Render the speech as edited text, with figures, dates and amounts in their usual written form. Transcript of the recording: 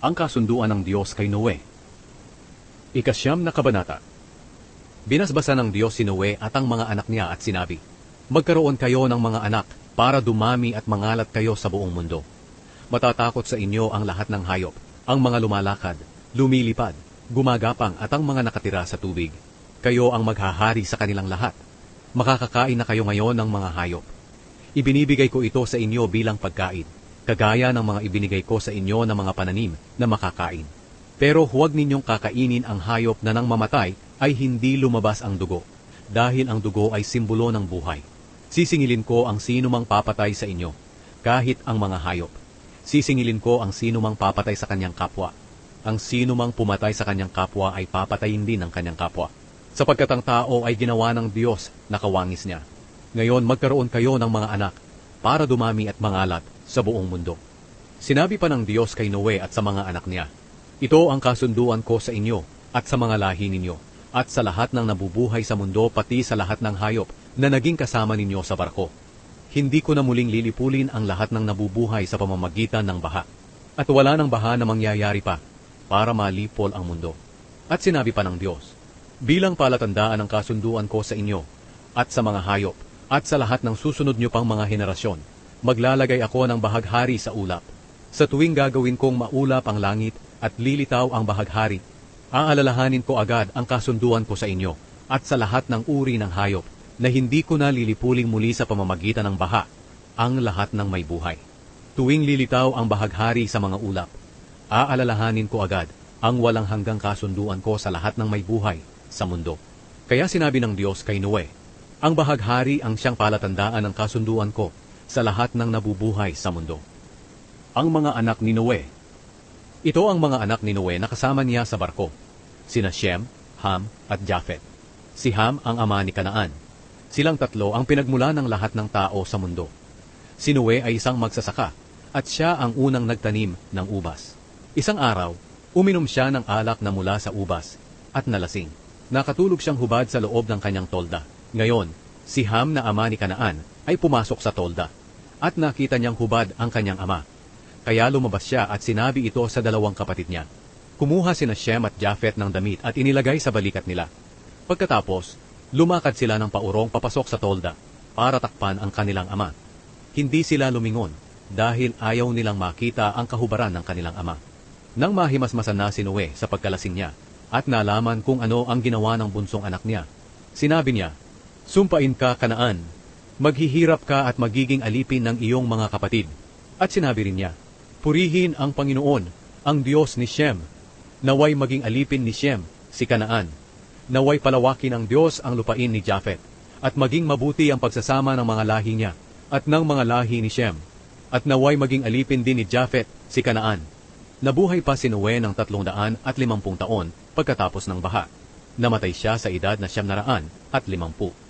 Ang kasunduan ng Diyos kay Noe. Ikasyam na kabanata. Binasbasan ng Diyos si Noe at ang mga anak niya at sinabi, magkaroon kayo ng mga anak para dumami at mangalat kayo sa buong mundo. Matatakot sa inyo ang lahat ng hayop, ang mga lumalakad, lumilipad, gumagapang at ang mga nakatira sa tubig. Kayo ang maghahari sa kanilang lahat. Makakakain na kayo ngayon ng mga hayop. Ibinibigay ko ito sa inyo bilang pagkain, kagaya ng mga ibinigay ko sa inyo ng mga pananim na makakain. Pero huwag ninyong kakainin ang hayop na nang mamatay ay hindi lumabas ang dugo, dahil ang dugo ay simbolo ng buhay. Sisingilin ko ang sinumang papatay sa inyo, kahit ang mga hayop. Sisingilin ko ang sinumang papatay sa kanyang kapwa. Ang sinumang pumatay sa kanyang kapwa ay papatayin din ng kanyang kapwa. Sapagkat ang tao ay ginawa ng Diyos na kawangis niya. Ngayon magkaroon kayo ng mga anak para dumami at mangalat sa buong mundo. Sinabi pa ng Diyos kay Noe at sa mga anak niya, ito ang kasunduan ko sa inyo at sa mga lahi ninyo at sa lahat ng nabubuhay sa mundo pati sa lahat ng hayop na naging kasama ninyo sa barko. Hindi ko na muling lilipulin ang lahat ng nabubuhay sa pamamagitan ng baha. At wala ng baha na mangyayari pa para malipol ang mundo. At sinabi pa ng Diyos, bilang palatandaan ng kasunduan ko sa inyo at sa mga hayop at sa lahat ng susunod nyo pang mga henerasyon, maglalagay ako ng bahaghari sa ulap. Sa tuwing gagawin kong maulap ang langit at lilitaw ang bahaghari, aalalahanin ko agad ang kasunduan ko sa inyo at sa lahat ng uri ng hayop na hindi ko na lilipuling muli sa pamamagitan ng baha ang lahat ng may buhay. Tuwing lilitaw ang bahaghari sa mga ulap, aalalahanin ko agad ang walang hanggang kasunduan ko sa lahat ng may buhay sa mundo. Kaya sinabi ng Diyos kay Noe, ang bahaghari ang siyang palatandaan ng kasunduan ko sa lahat ng nabubuhay sa mundo. Ang mga anak ni Noe. Ito ang mga anak ni Noe na kasama niya sa barko, sina Shem, Ham at Japhet. Si Ham ang ama ni Kanaan. Silang tatlo ang pinagmula ng lahat ng tao sa mundo. Si Noe ay isang magsasaka at siya ang unang nagtanim ng ubas. Isang araw, uminom siya ng alak na mula sa ubas at nalasing. Nakatulog siyang hubad sa loob ng kanyang tolda. Ngayon, si Ham na ama ni Kanaan ay pumasok sa tolda at nakita niyang hubad ang kanyang ama. Kaya lumabas siya at sinabi ito sa dalawang kapatid niya. Kumuha sina Shem at Japhet ng damit at inilagay sa balikat nila. Pagkatapos, lumakad sila ng paurong papasok sa tolda para takpan ang kanilang ama. Hindi sila lumingon dahil ayaw nilang makita ang kahubaran ng kanilang ama. Nang mahimasmasan na si Noe sa pagkalasing niya at nalaman kung ano ang ginawa ng bunsong anak niya, sinabi niya, sumpain ka, Kanaan, maghihirap ka at magiging alipin ng iyong mga kapatid. At sinabi rin niya, purihin ang Panginoon, ang Diyos ni Shem. Naway maging alipin ni Shem, si Kanaan. Naway palawakin ng Diyos ang lupain ni Japhet, at maging mabuti ang pagsasama ng mga lahi niya, at ng mga lahi ni Shem. At naway maging alipin din ni Japhet, si Kanaan. Nabuhay pa si Noe ng 350 taon pagkatapos ng baha. Namatay siya sa edad na 950.